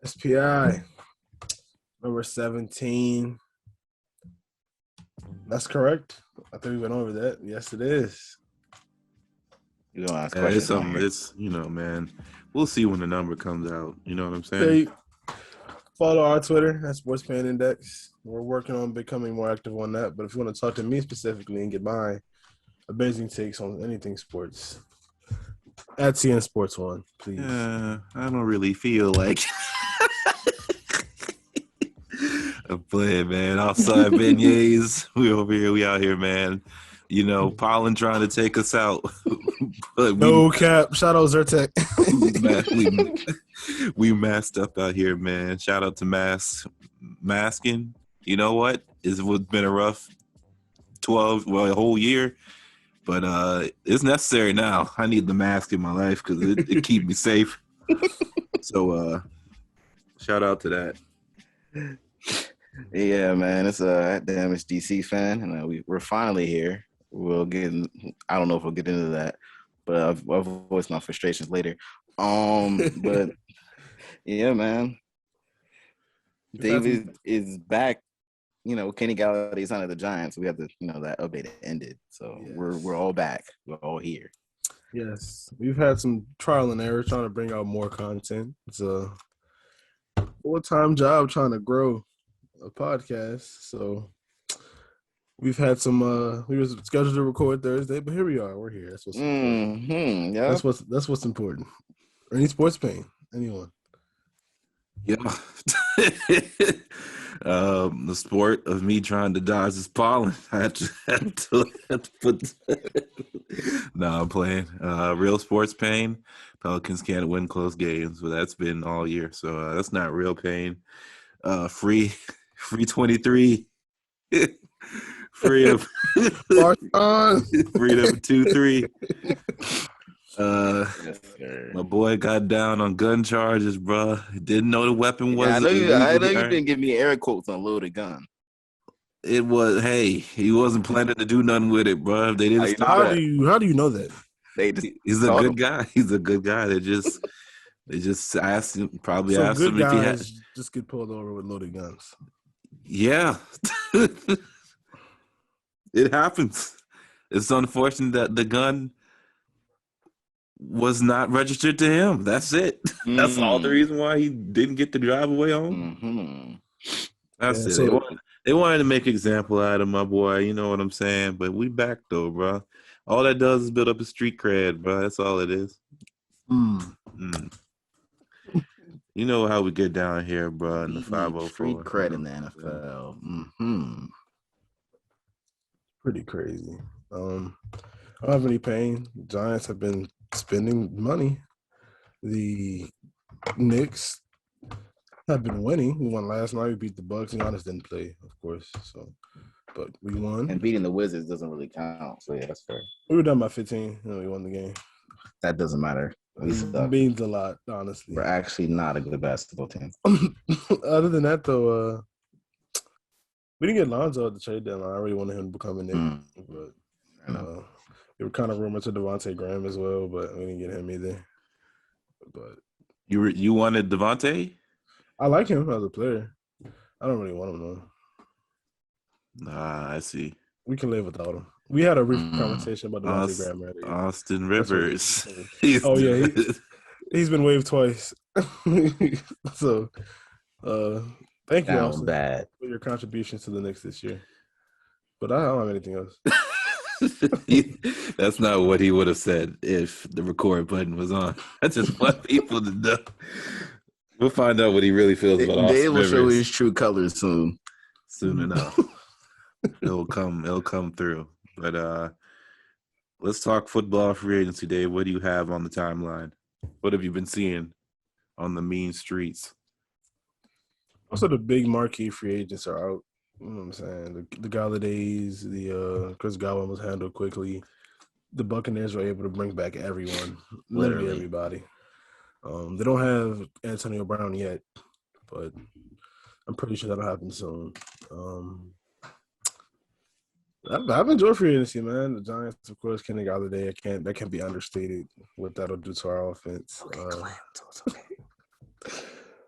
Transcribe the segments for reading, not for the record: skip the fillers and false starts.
SPI, number 17. That's correct. I think we went over that. Yes, it is. You gonna ask questions? Man. We'll see when the number comes out. You know what I'm saying? They follow our Twitter at Sports Pain Index. We're working on becoming more active on that. But if you want to talk to me specifically and get my amazing takes on anything sports, at CN Sports One, please. I don't really feel like I'm playing, man. Outside beignets. We over here. We out here, man. You know, pollen trying to take us out. But no cap. Shout out Zyrtec. we masked up out here, man. Shout out to masking. You know what? It's been a rough a whole year. But it's necessary now. I need the mask in my life because it keeps me safe. So shout out to that. Yeah, man. It's a damaged DC fan, and we're finally here. We'll get. I don't know if we'll get into that, but I'll voice my frustrations later. But yeah, man. David is back. You know, Kenny Galladay's under the Giants. We have the that update ended, so yes. We're all back. We're all here. Yes, we've had some trial and error trying to bring out more content. It's a full-time job trying to grow a podcast. So we've had some. We were scheduled to record Thursday, but here we are. We're here. That's what's important. Yeah. That's what's important. Any sports pain? Anyone? Yeah. The sport of me trying to dodge this pollen. I had to put. No, I'm playing. Real sports pain. Pelicans can't win close games, but that's been all year. So that's not real pain. Free 23. Free of freedom 2-3. My boy got down on gun charges, bro. Didn't know the weapon was. I know you didn't give me air quotes on loaded gun. It was. Hey, he wasn't planning to do nothing with it, bro. They didn't stop. How do you know that? He's a good guy. He's a good guy. They just asked him. Probably so asked him if he had. Just get pulled over with loaded guns. Yeah, it happens. It's unfortunate that the gun was not registered to him. That's it. That's all the reason why he didn't get to drive away home. That's it. So, they wanted to make an example out of my boy. You know what I'm saying? But we back though, bro. All that does is build up a street cred, bro. That's all it is. You know how we get down here, bro, in the 504. Street cred in the NFL. Pretty crazy. I don't have any pain. Giants have been spending money. The Knicks have been winning. We won last night. We beat the Bucks. Giannis didn't play, of course. So, but we won. And beating the Wizards doesn't really count. So yeah, that's fair. We were done by 15. And we won the game. That doesn't matter. It means a lot, honestly. We're actually not a good basketball team. Other than that, though, we didn't get Lonzo at the trade deadline. I really wanted him to become a Knick, but we were kind of rumored to Devontae Graham as well, but we didn't get him either. But you wanted Devontae? I like him as a player. I don't really want him though. Nah, I see. We can live without him. We had a brief conversation about Devontae Graham earlier. Austin Rivers. He's been waived twice. So, thank you, Austin, for your contributions to the Knicks this year. But I don't have anything else. That's not what he would have said if the record button was on. I just want people to know. We'll find out what he really feels about Austin Dave will Rivers. show his true colors soon. Soon enough. It'll come through. But let's talk football free agency, Dave. What do you have on the timeline? What have you been seeing on the mean streets? Also, the big marquee free agents are out. You know what I'm saying? The Galladays, the Chris Godwin was handled quickly. The Buccaneers were able to bring back everyone, literally everybody. They don't have Antonio Brown yet, but I'm pretty sure that'll happen soon. I've enjoyed free agency, man. The Giants, of course, Kenny Galladay. That can't be understated. What that'll do to our offense.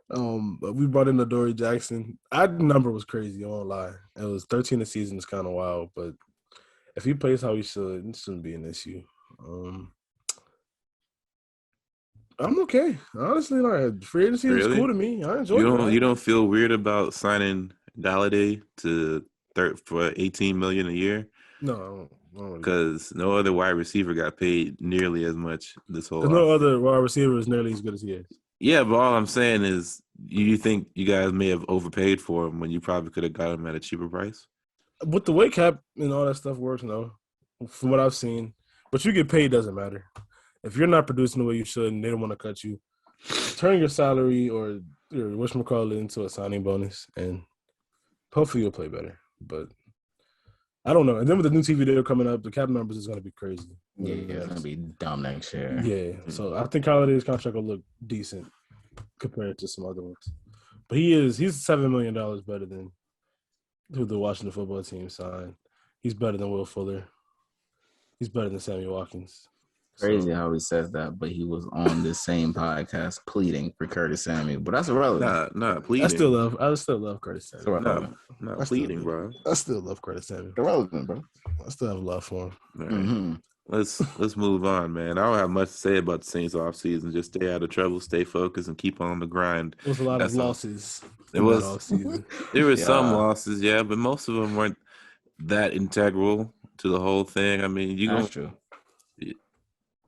But we brought in Adoree Jackson. Our number was crazy, I won't lie. It was 13 a season. It's kind of wild, but if he plays how he should, it shouldn't be an issue. I'm okay. Honestly, like free agency was cool to me. I enjoyed it. You don't feel weird about signing Galladay for $18 million a year? No, I don't really. Because no other wide receiver got paid nearly as much this whole. There's no other wide receiver is nearly as good as he is. Yeah, but all I'm saying is, you think you guys may have overpaid for him when you probably could have got him at a cheaper price? With the weight cap and all that stuff works, no. From what I've seen, what you get paid doesn't matter. If you're not producing the way you should and they don't want to cut you, turn your salary or whatchamacallit into a signing bonus, and hopefully you'll play better. But I don't know. And then with the new TV deal coming up, the cap numbers is going to be crazy. Yeah, it's going to be dumb next year. Yeah, so I think Holiday's contract will look decent compared to some other ones. But he's $7 million better than who the Washington football team signed. He's better than Will Fuller. He's better than Sammy Watkins. Crazy how he says that, but he was on this same podcast pleading for Curtis Samuel. But that's irrelevant. Nah, pleading. I still love Curtis Samuel. Not pleading, bro. I still love Curtis Samuel. Irrelevant, bro. I still have love for him. Right. Mm-hmm. Let's move on, man. I don't have much to say about the Saints offseason. Just stay out of trouble, stay focused, and keep on the grind. There was a lot of losses. There were some losses, yeah, but most of them weren't that integral to the whole thing. I mean, that's true.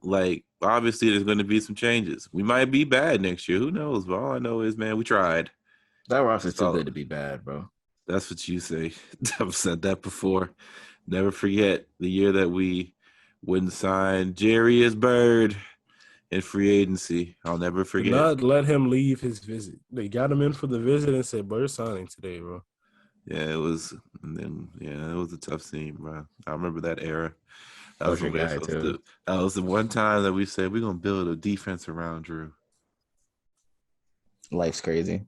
Like, obviously, there's going to be some changes. We might be bad next year. Who knows? But all I know is, man, we tried. That roster's too good to be bad, bro. That's what you say. I've said that before. Never forget the year that we wouldn't sign Jarius Byrd in free agency. I'll never forget. Not let him leave his visit. They got him in for the visit and said, "Bro, you're signing today, bro." Yeah, it was. And then, it was a tough scene, bro. I remember that era. That was your guy too. That was the one time that we said we're gonna build a defense around Drew. Life's crazy.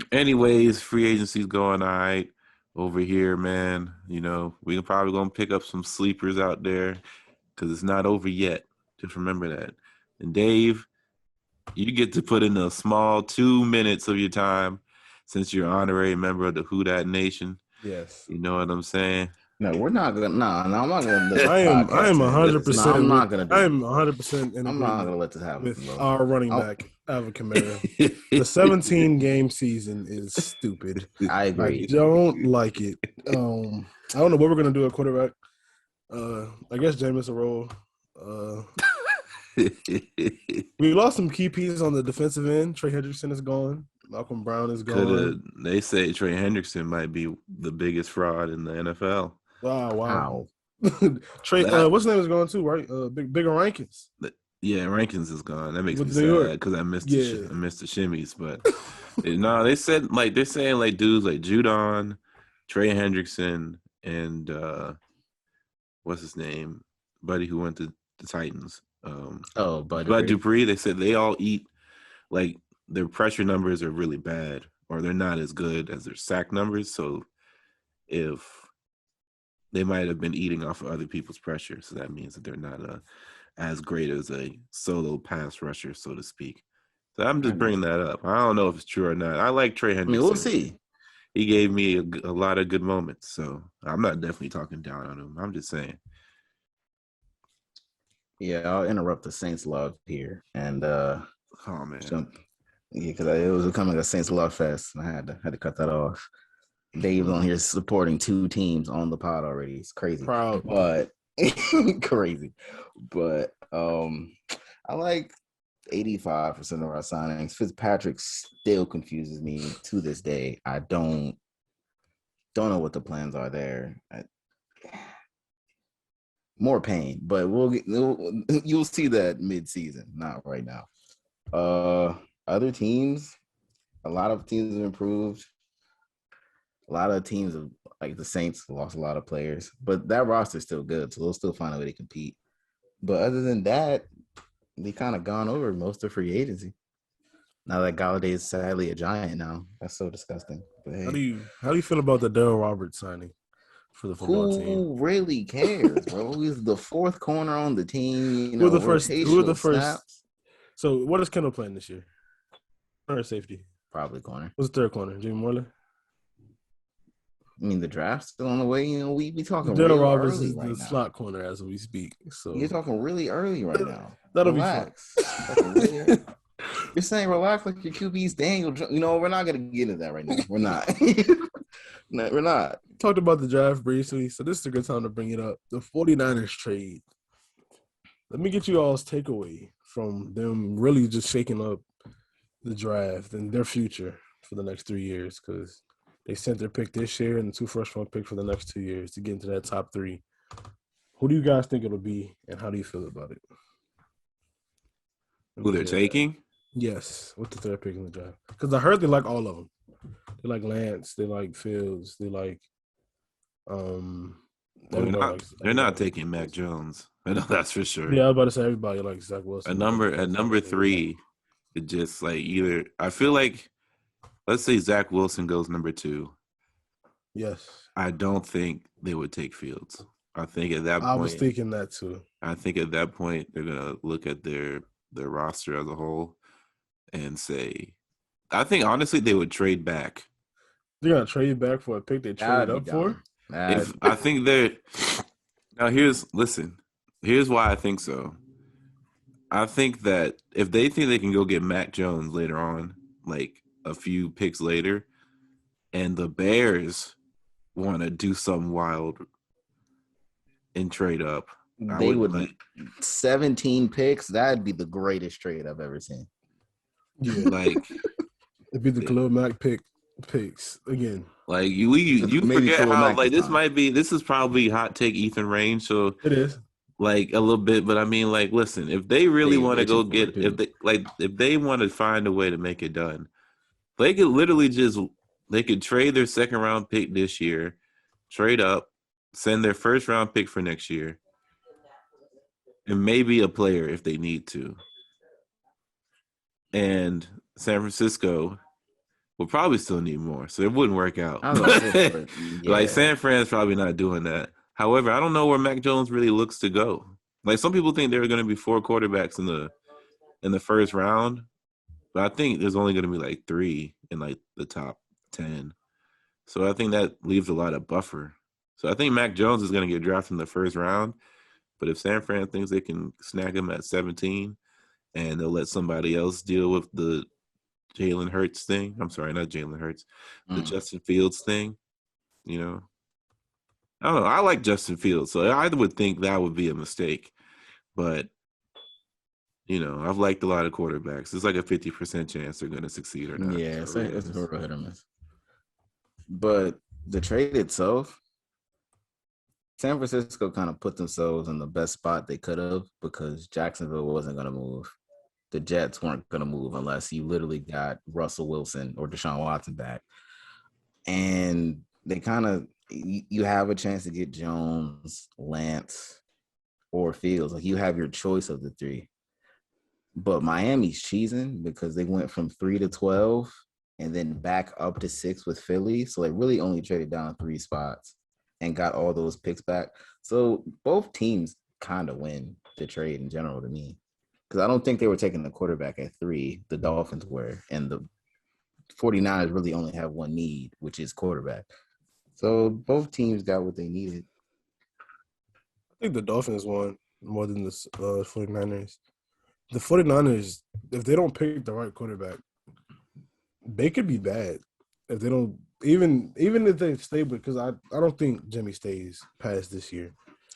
Anyways, free agency's going all right over here, man. We're probably gonna pick up some sleepers out there because it's not over yet. Just remember that. And Dave, you get to put in a small 2 minutes of your time since you're an honorary member of the Who Dat Nation. Yes. You know what I'm saying? No, we're not gonna. No, I'm not gonna. I am 100%. I'm not gonna. I am 100%. I'm not gonna let this happen. With our running back, Alvin Kamara, the 17-game season is stupid. I agree. I don't like it. I don't know what we're gonna do at quarterback. I guess Jameis will roll. We lost some key pieces on the defensive end. Trey Hendrickson is gone. Malcolm Brown is gone. They say Trey Hendrickson might be the biggest fraud in the NFL. Wow. Trey, what's his name is going too, right? Bigger Rankins. Yeah, Rankins is gone. That makes me sad because I missed the shimmies. But no, they're saying dudes like Judon, Trey Hendrickson, and what's his name, buddy who went to the Titans. Bud Dupree. They said they all eat like their pressure numbers are really bad, or they're not as good as their sack numbers. So if they might have been eating off of other people's pressure, so that means that they're not as great as a solo pass rusher, so to speak. So I'm just bringing that up. I don't know if it's true or not. I like Trey Hendrickson. I mean, we'll see. He gave me a lot of good moments, so I'm not definitely talking down on him. I'm just saying. Yeah, I'll interrupt the Saints love here, and oh man, because it was becoming a Saints love fest. I had to cut that off. Dave's on here supporting 2 teams on the pod already. It's crazy. Proud. But crazy. But I like 85% of our signings. Fitzpatrick still confuses me to this day. I don't know what the plans are there. More pain, but you'll see that mid-season, not right now. Other teams, a lot of teams have improved. A lot of teams have, like the Saints, lost a lot of players, but that roster is still good, so they'll still find a way to compete. But other than that, they kind of gone over most of free agency. Now that Galladay is sadly a Giant now, that's so disgusting. But hey, how do you feel about the Darryl Roberts signing for the football team? Who really cares, bro? He's the 4th corner on the team. Who are the first? Snaps. So what is Kendall playing this year? or safety? Probably corner. What's the third corner? Jimmy Moreland? I mean, the draft's still on the way. You know, we be talking Dylan real Roberts early is right the now. slot corner as we speak. So You're talking really early right now. That'll Relax. be fun. Talking really early. You're saying relax like your QB's Daniel. You know, we're not gonna get into that right now. We're not. No, we're not. Talked about the draft briefly, so this is a good time to bring it up. The 49ers trade. Let me get you all's takeaway from them really just shaking up the draft and their future for the next 3 years, because they sent their pick this year and the 2 first-round pick for the next 2 years to get into that top 3. Who do you guys think it'll be, and how do you feel about it? Who they're taking? Yes, with the third pick in the draft. Because I heard they like all of them. They like Lance. They like Fields. They like They're not taking Mac Jones. I know that's for sure. Yeah, I was about to say everybody likes Zach Wilson. At number 3, it just like either I feel like let's say Zach Wilson goes number 2. Yes. I don't think they would take Fields. I think at that point I was thinking that too. I think at that point they're gonna look at their roster as a whole and say, I think honestly they would trade back. They're gonna trade back for a pick they traded up for. If I think they're now here's why I think so. I think that if they think they can go get Mac Jones later on, like a few picks later, and the Bears want to do something wild and trade up, they would 17 picks. That'd be the greatest trade I've ever seen. Yeah, like it'd be the Khalil Mack picks again. Like you forget how like this is probably hot take Ethan range, so it is like a little bit, but I mean like listen, if they really want to go get if they want to find a way to make it done, they could literally they could trade their second round pick this year, trade up, send their first round pick for next year, and maybe a player if they need to. And San Francisco will probably still need more, so it wouldn't work out. Like San Fran's probably not doing that. However, I don't know where Mac Jones really looks to go. Like some people think there are going to be 4 quarterbacks in the first round, but I think there's only going to be like 3 in like the top 10. So I think that leaves a lot of buffer. So I think Mac Jones is going to get drafted in the first round, but if San Fran thinks they can snag him at 17 and they'll let somebody else deal with the Jalen Hurts thing. I'm sorry, not Jalen Hurts. The Justin Fields thing. You know, I don't know. I like Justin Fields, so I would think that would be a mistake. But you know, I've liked a lot of quarterbacks. It's like a 50% chance they're going to succeed or not. Yeah, so it's a real hit or miss. But the trade itself, San Francisco kind of put themselves in the best spot they could have because Jacksonville wasn't going to move. The Jets weren't going to move unless you literally got Russell Wilson or Deshaun Watson back. And they kind of, you have a chance to get Jones, Lance, or Fields. Like you have your choice of the 3. But Miami's cheesing because they went from 3 to 12 and then back up to 6 with Philly. So they really only traded down 3 spots and got all those picks back. So both teams kind of win the trade in general to me. Because I don't think they were taking the quarterback at 3. The Dolphins were. And the 49ers really only have one need, which is quarterback. So both teams got what they needed. I think the Dolphins won more than the 49ers. The 49ers, if they don't pick the right quarterback, they could be bad. If they don't, even if they stay, because I don't think Jimmy stays past this year.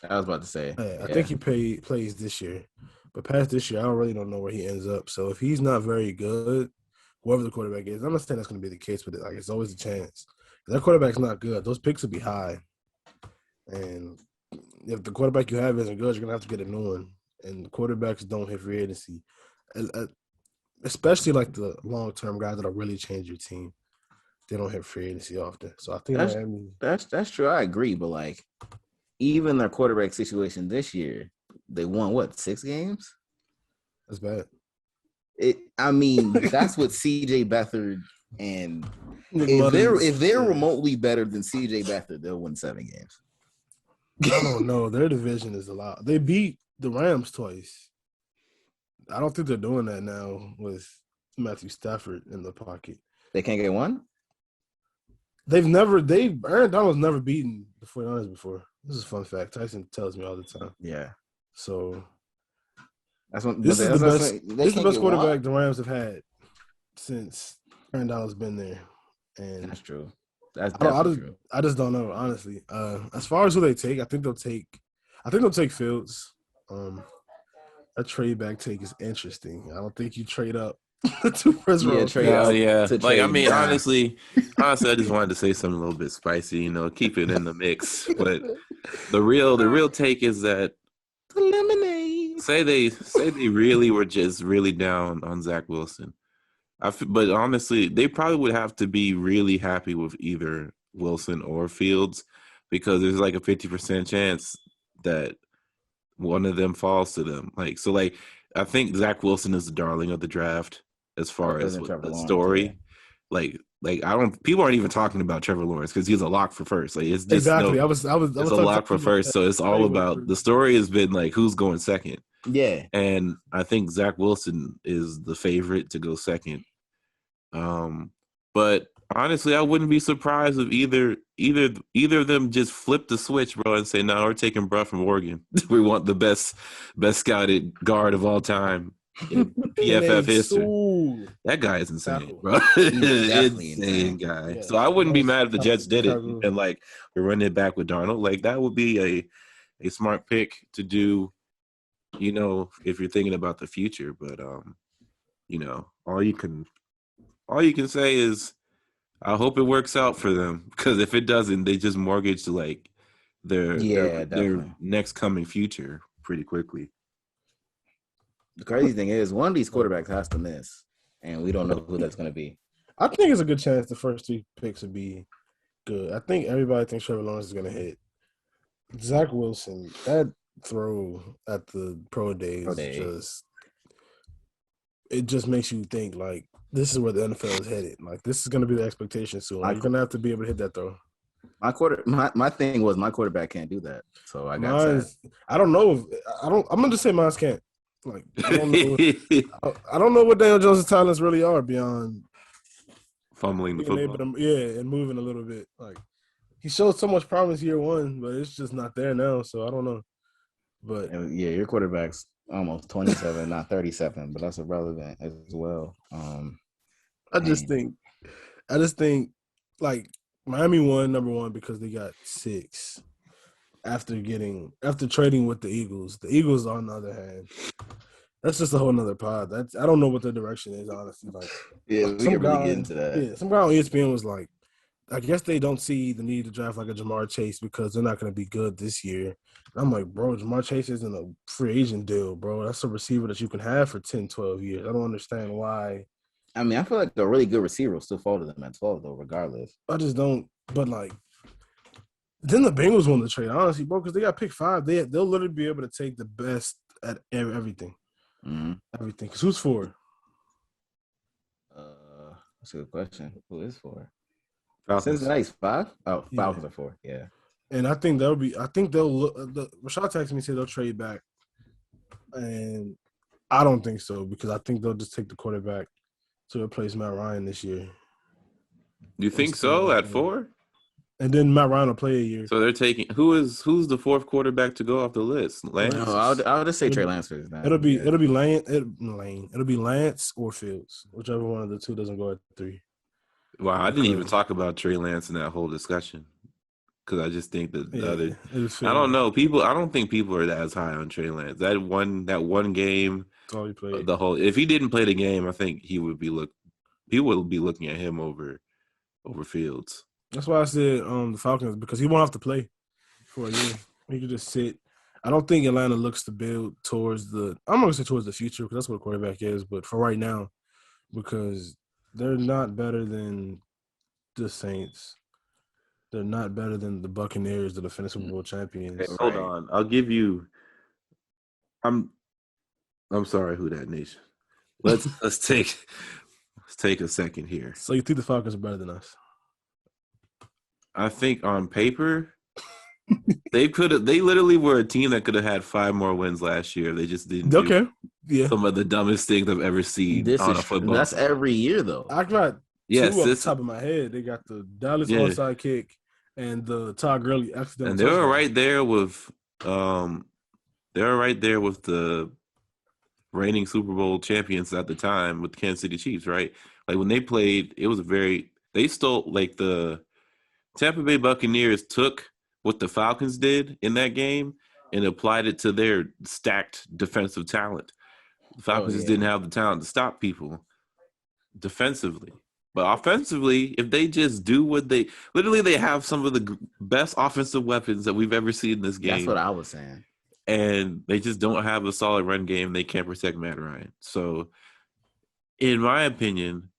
I was about to say. I think he plays this year. But past this year, I really don't know where he ends up. So if he's not very good, whoever the quarterback is, I'm not saying that's going to be the case, but it's always a chance. If that quarterback's not good, those picks will be high. And if the quarterback you have isn't good, you're going to have to get a new one. And quarterbacks don't hit free agency, especially like the long-term guys that'll really change your team. They don't hit free agency often. So I think that's true. I agree. But like even their quarterback situation this year, they won 6 games? That's bad. I mean, that's what CJ Beathard and if they're remotely better than CJ Beathard, they'll win 7 games. I don't know. Their division is a lot. They beat the Rams twice. I don't think they're doing that now with Matthew Stafford in the pocket. They can't get one? Aaron Donald's never beaten the 49ers before. This is a fun fact. Tyson tells me all the time. Yeah. So That's what this is the best quarterback one? the Rams have had since Aaron Donald's been there. And that's true. That's definitely true. I just don't know, honestly. As far as who they take, I think they'll take Fields. That trade back take is interesting. I don't think you trade up to first round. Yeah. Like, I mean, honestly, I just wanted to say something a little bit spicy, keep it in the mix. But the real take is that the lemonade. Say they really were just really down on Zach Wilson. But honestly, they probably would have to be really happy with either Wilson or Fields, because there's like a 50% chance that one of them falls to them. I think Zach Wilson is the darling of the draft as far as the story. Yeah. People aren't even talking about Trevor Lawrence because he's a lock for first. Like, it's just exactly. I was a lock for first. So it's all about the story has been like who's going second. Yeah. And I think Zach Wilson is the favorite to go second. But honestly, I wouldn't be surprised if either of them just flip the switch, bro, and say, "No, we're taking Bruh from Oregon. We want the best scouted guard of all time in PFF history." That guy is insane, bro. Insane guy. Yeah. So I wouldn't be mad if the Jets did it and we're running it back with Darnold. Like, that would be a smart pick to do, if you're thinking about the future. But all you can say is, I hope it works out for them, because if it doesn't, they just mortgage their next coming future pretty quickly. The crazy thing is, one of these quarterbacks has to miss, and we don't know who that's going to be. I think it's a good chance the first 3 picks would be good. I think everybody thinks Trevor Lawrence is going to hit. Zach Wilson, that throw at the pro days just makes you think, like, this is where the NFL is headed. Like, this is going to be the expectation soon. You're going to have to be able to hit that throw. My thing was my quarterback can't do that. So I got sad. I don't know. I'm going to just say mine can't. Like, I don't know what Daniel Jones' talents really are beyond fumbling the football. And moving a little bit. Like, he showed so much promise year 1, but it's just not there now. So I don't know. But yeah, your quarterback's almost 27, not 37, but that's irrelevant as well. I just think like Miami won number 1 because they got 6 after trading with the Eagles. The Eagles, on the other hand, that's just a whole nother pod. I don't know what their direction is, honestly. Like, yeah, we can really get into that. Yeah, some guy on ESPN was like, I guess they don't see the need to draft like a Jamar Chase because they're not going to be good this year. And I'm like, bro, Jamar Chase isn't a free agent deal, bro. That's a receiver that you can have for 10, 12 years. I don't understand why. I mean, I feel like a really good receiver will still fall to them at 12, though, regardless. I just don't. But, like, then the Bengals won the trade, honestly, bro, because they got pick 5. They'll literally be able to take the best at everything. Mm-hmm. Everything. Because who's 4? That's a good question. Who is 4? Falcons. Cincinnati's 5? Oh, yeah. Falcons are 4, yeah. And I think they'll look. Rashad texted me, said they'll trade back. And I don't think so, because I think they'll just take the quarterback to replace Matt Ryan this year. You think so at 4? And then Matt Ryan will play a year. So they're taking who's the 4th quarterback to go off the list? Lance? No, I'll just say Trey Lance first. It'll be Lance. It'll be Lance or Fields, whichever one of the 2 doesn't go at 3. Wow, I didn't even talk about Trey Lance in that whole discussion, because I just think that the other. I don't know. I don't think people are as high on Trey Lance. That one game. That's all he played. If he didn't play the game, I think people would be looking at him over Fields. That's why I said the Falcons, because he won't have to play for a year. He could just sit. I don't think Atlanta looks to build towards I'm going to say towards the future, because that's what a quarterback is. But for right now, because they're not better than the Saints. They're not better than the Buccaneers, the defending Super Bowl champions. Hey, hold on. I'll give you – I'm sorry, who that nation. Let's take a second here. So you think the Falcons are better than us? I think on paper, They literally were a team that could have had 5 more wins last year. They just didn't do some of the dumbest things I've ever seen on a football. That's every year though. I got two off the top of my head. They got the Dallas onside kick and the Todd Gurley accidental. And they were right there with the reigning Super Bowl champions at the time with the Kansas City Chiefs, right? Like when they played, they stole, like, the Tampa Bay Buccaneers took what the Falcons did in that game and applied it to their stacked defensive talent. The Falcons just didn't have the talent to stop people defensively. But offensively, if they just do what they have some of the best offensive weapons that we've ever seen in this game. That's what I was saying. And they just don't have a solid run game. They can't protect Matt Ryan. So, in my opinion,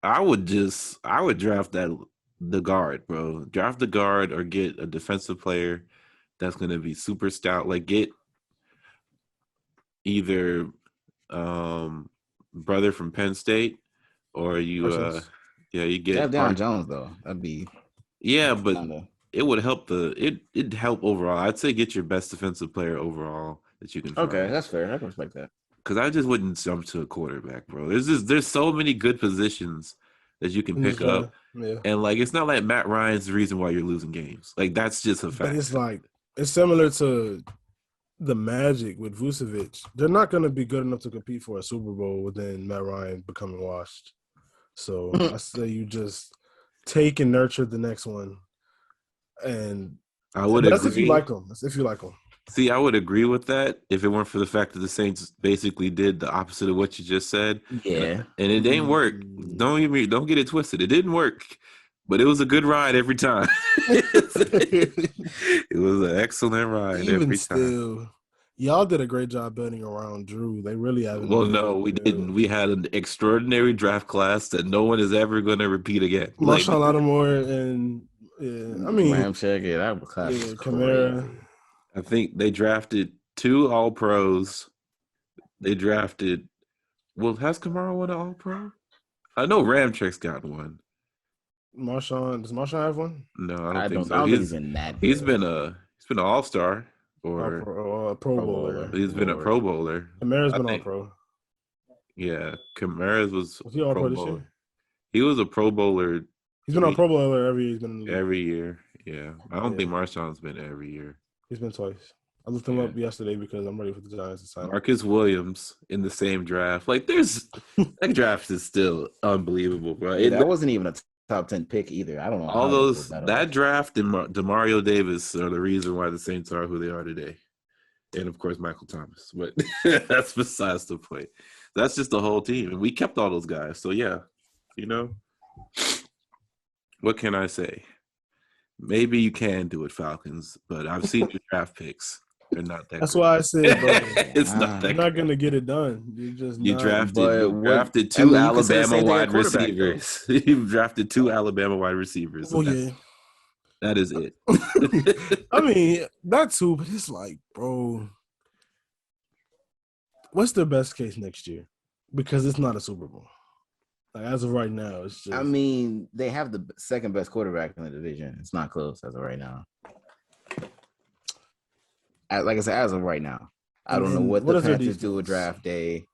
I would draft the guard, bro. Draft the guard or get a defensive player that's going to be super stout. Like, get either brother from Penn State or you get Deion Jones though. That'd be but it would help it'd help overall. I'd say get your best defensive player overall that you can find. Okay, that's fair. I can respect that. Because I just wouldn't jump to a quarterback, bro. There's so many good positions that you can pick up. Yeah. And, like, it's not like Matt Ryan's the reason why you're losing games. Like, that's just a fact. But it's like, it's similar to the Magic with Vucevic. They're not going to be good enough to compete for a Super Bowl within Matt Ryan becoming washed. So I say you just take and nurture the next one. And I would agree. That's if you like them. That's if you like them. See, I would agree with that if it weren't for the fact that the Saints basically did the opposite of what you just said. Yeah. And it didn't work. Don't get it twisted. It didn't work. But it was a good ride every time. It was an excellent ride every time. Y'all did a great job building around Drew. They really haven't. Well, no, we didn't. We had an extraordinary draft class that no one is ever going to repeat again. Marshawn Lattimore and Ramchick, that was class. Yeah, Kamara. I think they drafted 2 All-Pros. They drafted – has Kamara won an All-Pro? I know Ramchick's got one. Does Marshawn have one? No, I don't think so. I don't think he's been that good. He's been an All-Star or a Pro Bowler. He's been a Pro Bowler. Kamara's been All-Pro. Yeah, Kamara's was he All-Pro this year? He was a Pro Bowler. He's been on Pro Bowler every year. He's been in the league. Every year, yeah. I don't think Marshawn's been every year. He's been twice. I looked him up yesterday because I'm ready for the Giants to sign. Marcus Williams in the same draft. Like, that draft is still unbelievable, bro. That wasn't even a top 10 pick either. I don't know. All that draft and DeMario Davis are the reason why the Saints are who they are today. And, of course, Michael Thomas. But that's besides the point. That's just the whole team. And we kept all those guys. So, yeah, what can I say? Maybe you can do it, Falcons, but I've seen your draft picks. They're not that That's good. why I said, bro, it's not that you're not going to get it done. You drafted 2 Alabama wide receivers. You drafted 2 Alabama wide receivers. So that is it. I mean, that too, but it's like, bro, what's their best case next year? Because it's not a Super Bowl. Like, as of right now, it's just. I mean, they have the second best quarterback in the division. It's not close as of right now. Like I said, as of right now, I don't know what the Panthers do with draft day.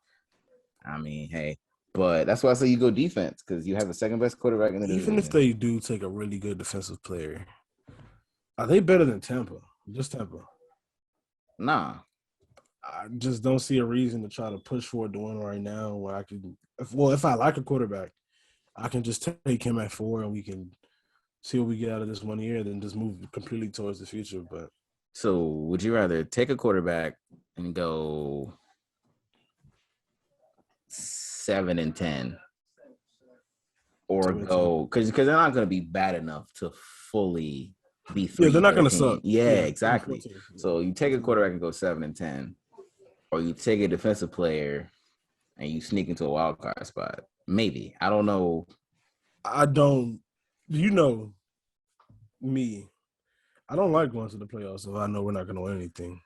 I mean, hey, but that's why I say you go defense because you have the second best quarterback in the division. Even if they do take a really good defensive player, are they better than Tampa? Just Tampa? Nah. I just don't see a reason to try to push forward to win right now where I can – if I like a quarterback, I can just take him at 4 and we can see what we get out of this 1 year then just move completely towards the future. But so would you rather take a quarterback and go 7-10 or go – because they're not going to be bad enough to fully be 3. Yeah, they're not going to suck. Yeah, exactly. So you take a quarterback and go 7-10. Or you take a defensive player and you sneak into a wild card spot. Maybe. I don't know. You know me. I don't like going to the playoffs if I know we're not going to win anything.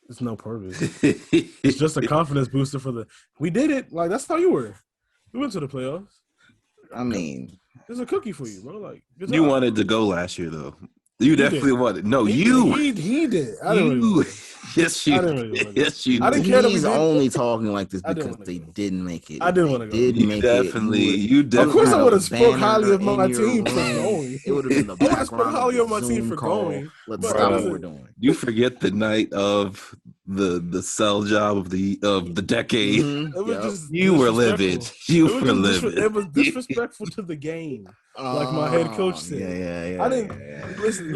It's no purpose. It's just a confidence booster we did it. Like, that's how you were. We went to the playoffs. I mean. It's a cookie for you, bro. Like, you wanted to go last year, though. You definitely won it. No, you. He did. I didn't really want it. Yes, you. I didn't really want it. Yes, you. I didn't care that we He's did. only talking like this I didn't because wanna they go. didn't make it. I didn't want to go. Did You make definitely. it. You definitely. Of course, I had would a have spoke highly of banner my in your team for room. going. It would have been the I would have spoke background highly of of my the team Zoom for call. going. Let's But stop I what we're wasn't. doing. You forget the night of the sell job of the decade. Mhm, It was yep. just You were disrespectful. livid. You It was were just livid. it was disrespectful to the game. Like my head coach said. Yeah. I didn't listen.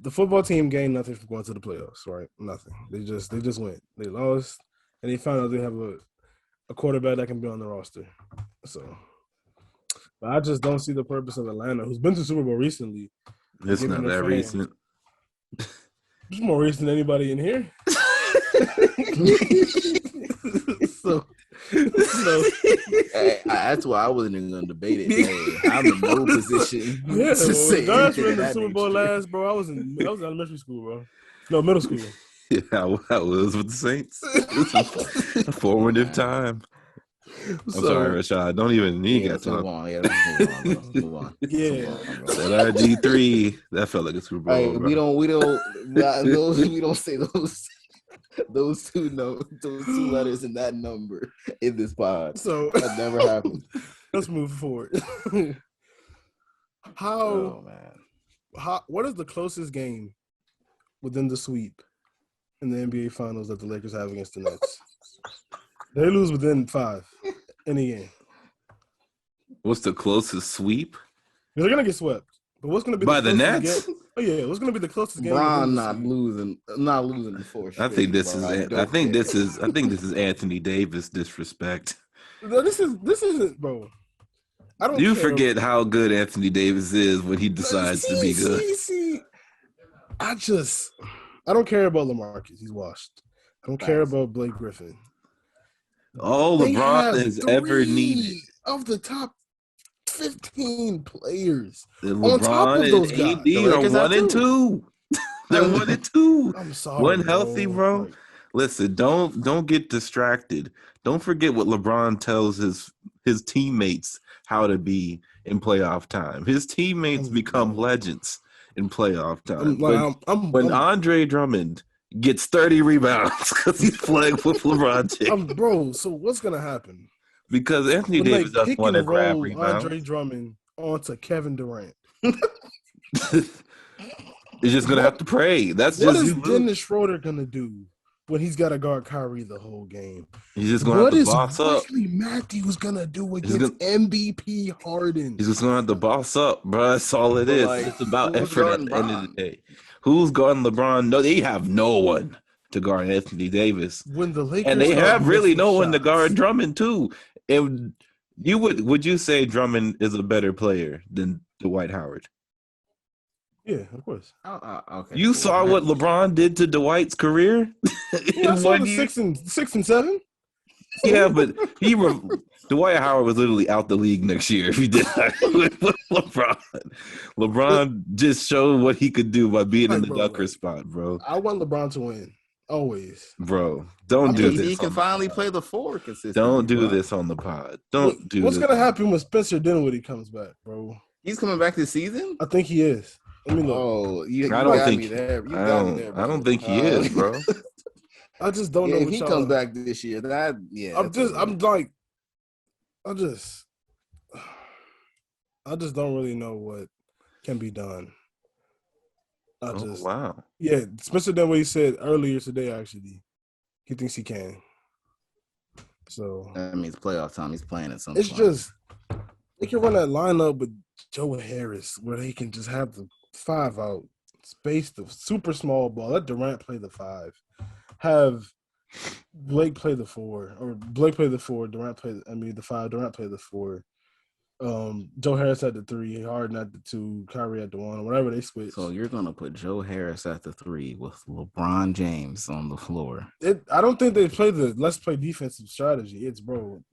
The football team gained nothing from going to the playoffs, right? Nothing. They just went. They lost, and they found out they have a quarterback that can be on the roster. So, but I just don't see the purpose of Atlanta, who's been to Super Bowl recently. It's giving not their that fans- recent. It's more recent than anybody in here. so Hey, that's why I wasn't even going to debate it. Hey, I'm in no position yeah, to say when the Giants anything were of in the that Super Bowl nature. last, bro. I was elementary school, bro. No, middle school. Yeah, I was with the Saints. It was a formative time. I'm sorry, Rashad. Don't even need Let's that move talk. on. Yeah, let's move on. Yeah. That RG3, that felt like a Super Bowl. Hey, bro. we don't say those two letters in that number in this pod. So That never happened. let's move forward. Oh man. What is the closest game within the sweep in the NBA Finals that the Lakers have against the Nets? They lose within 5 in a game. What's the closest sweep? They're gonna get swept. But what's gonna be By the the closest Nets? game? Oh yeah, what's gonna be the closest game? Bron within the not sweep? losing before. I think this is. I think this is. is Anthony Davis disrespect. No, this isn't, bro. I don't. You care. forget how good Anthony Davis is when he decides to be good. See, I don't care about LaMarcus. He's washed. I don't care about Blake Griffin. All They LeBron have has ever 3 needed. of the top 15 players. LeBron on top of those and guys. AD The are Lakers have 1 and 2. They're 1 and 2. I'm sorry. One healthy, bro. Like, Listen, don't get distracted. Don't forget what LeBron tells his teammates how to be in playoff time. His teammates become legends in playoff time. When Andre Drummond gets 30 rebounds because he's playing with LeBron James. bro, so what's gonna happen? Because Anthony When Davis they doesn't pick want to and grab roll rebounds. Andre Drummond onto Kevin Durant. You're just gonna have to pray. That's What just is you lose. Dennis Schroeder gonna do when he's got to guard Kyrie the whole game? He's just gonna have to boss up. Wesley Matthews gonna do against gonna- MVP Harden? He's just gonna have to boss up, bro. That's all it is. Like, It's about who's effort at guarding the end of Bron? the day. Who's guarding LeBron? No, they have no one to guard Anthony Davis, When the Lakers and they start have really missing no one to shots. guard Drummond too. And would you say Drummond is a better player than Dwight Howard? Yeah, of course. Okay. You saw what LeBron did to Dwight's career. Yeah, I In saw 1 the year? 6 and 7. Yeah, but Dwight Howard was literally out the league next year if he did that with LeBron. LeBron just showed what he could do by being in the dunker spot, bro. I want LeBron to win always. Bro, don't do this. He can finally play the 4 consistently. Don't do bro. this on the pod. Don't do What's this. gonna happen when Spencer Dinwiddie comes back, bro? He's coming back this season. I think he is. Let me look. Oh, you I don't got think. me there. You I got me don't. there, I don't brother. think he is, bro. I just don't know. If what he y'all- comes back this year, I just don't really know what can be done. Wow. Yeah, Spencer Dinwiddie said earlier today, actually, he thinks he can. So that means playoff time. He's playing at some it's point. just they can run that lineup with Joe Harris, where they can just have the 5 out, space the super small ball. Let Durant play the 5. Have Blake play the 4, or Blake play the 4. Durant play. The 5. Durant play the 4. Joe Harris at the 3, Harden at the 2, Kyrie at the 1, whatever they switch. So you're gonna put Joe Harris at the 3 with LeBron James on the floor. I don't think they play the let's play defensive strategy. It's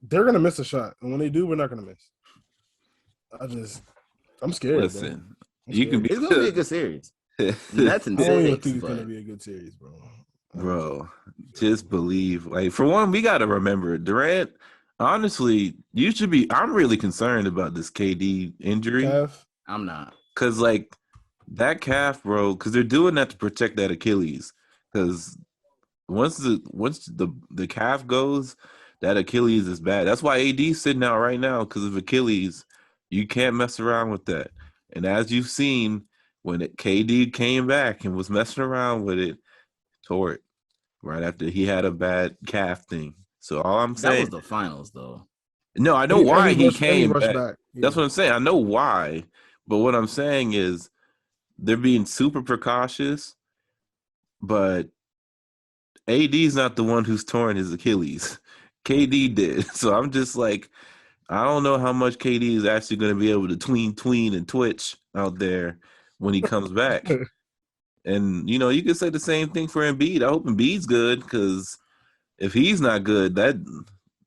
they're gonna miss a shot, and when they do, we're not gonna miss. I'm scared. Listen, bro. you can be. It's gonna be a good series. That's I in don't even 6, think it's but gonna be a good series, bro. Bro, just believe. Like, for one, we got to remember Durant. Honestly, you should be. I'm really concerned about this KD injury Calf? I'm not. Because, like, that calf, bro, because they're doing that to protect that Achilles. Because once the calf goes, that Achilles is bad. That's why AD's sitting out right now because of Achilles. You can't mess around with that. And as you've seen, when KD came back and was messing around with it, tore it right after he had a bad calf thing. So all I'm saying, that was the finals, though. no, I know why he and he came rushed back. Yeah. That's what I'm saying. I know why, but what I'm saying is they're being super precautious. But AD's not the one who's torn his Achilles. KD did. So I'm just like, I don't know how much KD is actually going to be able to tween, and twitch out there when he comes back. And, you can say the same thing for Embiid. I hope Embiid's good because if he's not good, that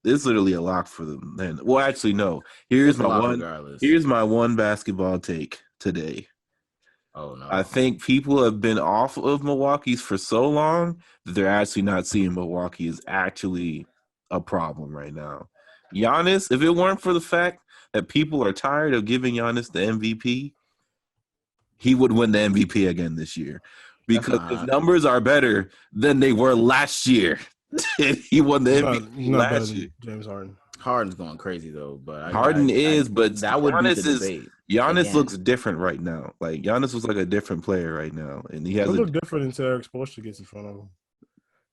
is literally a lock for them. Then, well, actually, no. Here's my one basketball take today. Oh, no. I think people have been off of Milwaukee's for so long that they're actually not seeing Milwaukee is actually a problem right now. Giannis, if it weren't for the fact that people are tired of giving Giannis the MVP, he would win the MVP again this year because his numbers are better than they were last year. He won the MVP last year. James Harden. Harden's going crazy though, but Harden is, but that would be the debate. Giannis looks different right now. Like Giannis was like a different player right now, and he has look different until Eric Spoelstra gets in front of him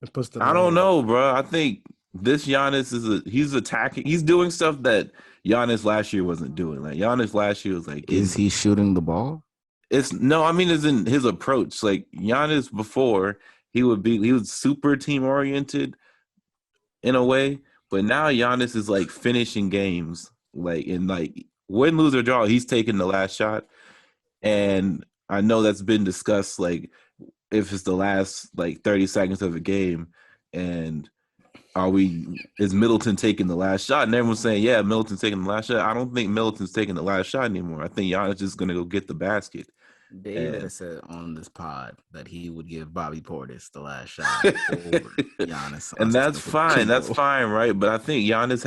and puts the. I don't know, bro. I think this Giannis he's attacking. He's doing stuff that Giannis last year wasn't doing. Like Giannis last year was like, is he shooting the ball? It's in his approach. Like Giannis before, he was super team oriented in a way. But now Giannis is like finishing games, like in like win, lose or draw, he's taking the last shot. And I know that's been discussed, like if it's the last like 30 seconds of a game, and is Middleton taking the last shot? And everyone's saying, yeah, Middleton's taking the last shot. I don't think Middleton's taking the last shot anymore. I think Giannis is gonna go get the basket. David has said on this pod that he would give Bobby Portis the last shot over Giannis. And that's fine. That's fine, right? But I think Giannis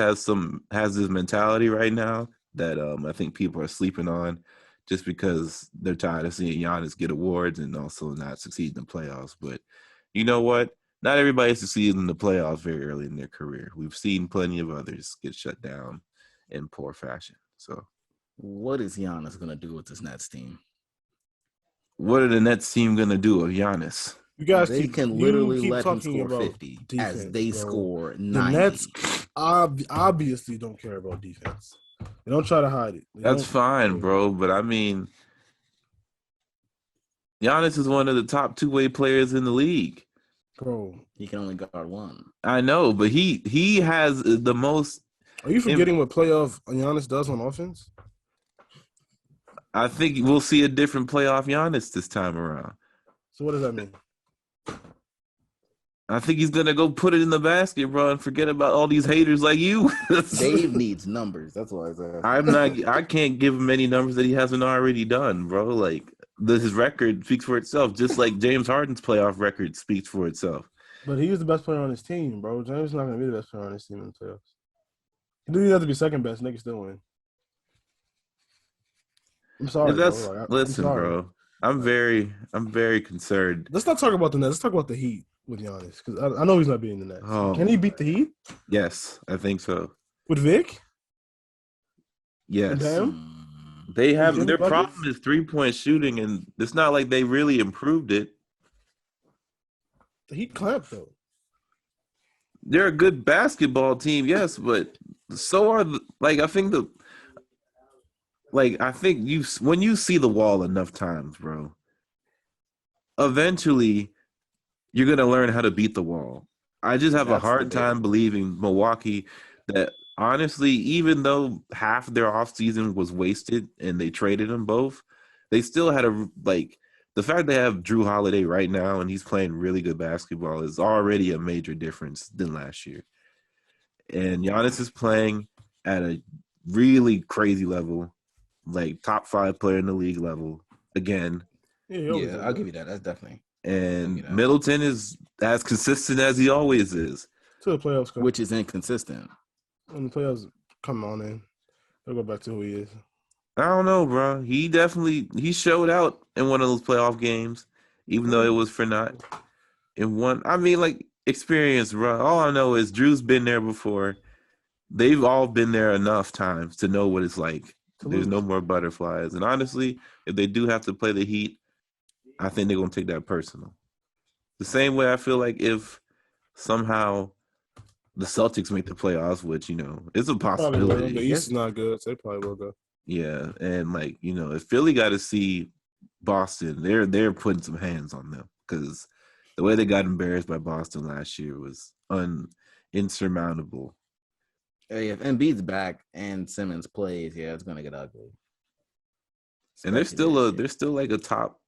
has this mentality right now that I think people are sleeping on just because they're tired of seeing Giannis get awards and also not succeed in the playoffs. But you know what? Not everybody succeeds in the playoffs very early in their career. We've seen plenty of others get shut down in poor fashion. So what is Giannis going to do with this Nets team? What are the Nets team going to do with Giannis? You guys can literally let him score 50 defense, as they score 90. The Nets obviously don't care about defense. They don't try to hide it. That's fine, bro. But I mean, Giannis is one of the top two-way players in the league. Bro, he can only guard one. I know, but he has the most. Are you forgetting what playoff Giannis does on offense? I think we'll see a different playoff Giannis this time around. So what does that mean? I think he's gonna go put it in the basket, bro, and forget about all these haters like you. Dave needs numbers. That's why I can't give him any numbers that he hasn't already done, bro. Like his record speaks for itself, just like James Harden's playoff record speaks for itself. But he was the best player on his team, bro. James is not gonna be the best player on his team in the playoffs. He doesn't have to be second best. Niggas still win. I'm sorry, bro. Listen, bro. I'm very concerned. Let's not talk about the Nets. Let's talk about the Heat with Giannis, because I know he's not beating the Nets. Oh. Can he beat the Heat? Yes, I think so. With Vic? Yes. They have their problem is 3-point shooting, and it's not like they really improved it. The Heat clamped though. They're a good basketball team, yes, but so are I think when you see the wall enough times, bro, eventually you're gonna learn how to beat the wall. I just have a hard time believing Milwaukee that honestly, even though half their offseason was wasted and they traded them both, they still had the fact they have Drew Holiday right now and he's playing really good basketball is already a major difference than last year. And Giannis is playing at a really crazy level. Like top 5 player in the league level again. Yeah, I'll give you that. That's definitely. And Middleton is as consistent as he always is. To the playoffs, which is inconsistent. When the playoffs come on in, they'll go back to who he is. I don't know, bro. He showed out in one of those playoff games, even though it was for not in one. I mean, like experience, bro. All I know is Drew's been there before. They've all been there enough times to know what it's like. To There's no lose. more butterflies. And honestly, if they do have to play the Heat, I think they're gonna take that personal. The same way I feel like if somehow the Celtics make the playoffs, which is a Probably will. The possibility. East is not good, so they probably will go. Yeah, and like if Philly got to see Boston, they're putting some hands on them because the way they got embarrassed by Boston last year was insurmountable. Hey, if Embiid's back and Simmons plays, yeah, it's gonna get ugly. And they're Especially this year. still like a top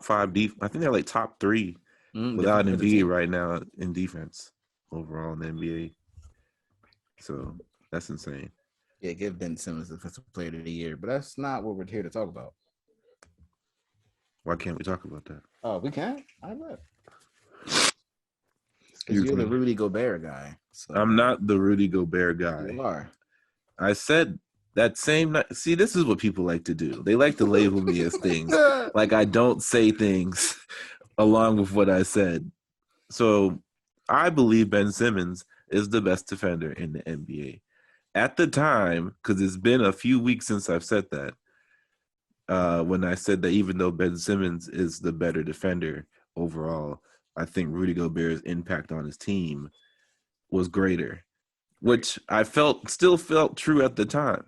five deep. I think they're like top three without Defensive Embiid team. right now in defense overall in the NBA. So that's insane. Yeah, give Ben Simmons the defensive player of the year, but that's not what we're here to talk about. Why can't we talk about that? Oh, we can? I bet. Excuse You're me. the Rudy Gobert guy. So I'm not the Rudy Gobert guy. You are. I said that same night. See, this is what people like to do. They like to label me as things. Like I don't say things along with what I said. So I believe Ben Simmons is the best defender in the NBA. At the time, because it's been a few weeks since I've said that, when I said that even though Ben Simmons is the better defender overall, I think Rudy Gobert's impact on his team was greater, which I still felt true at the time.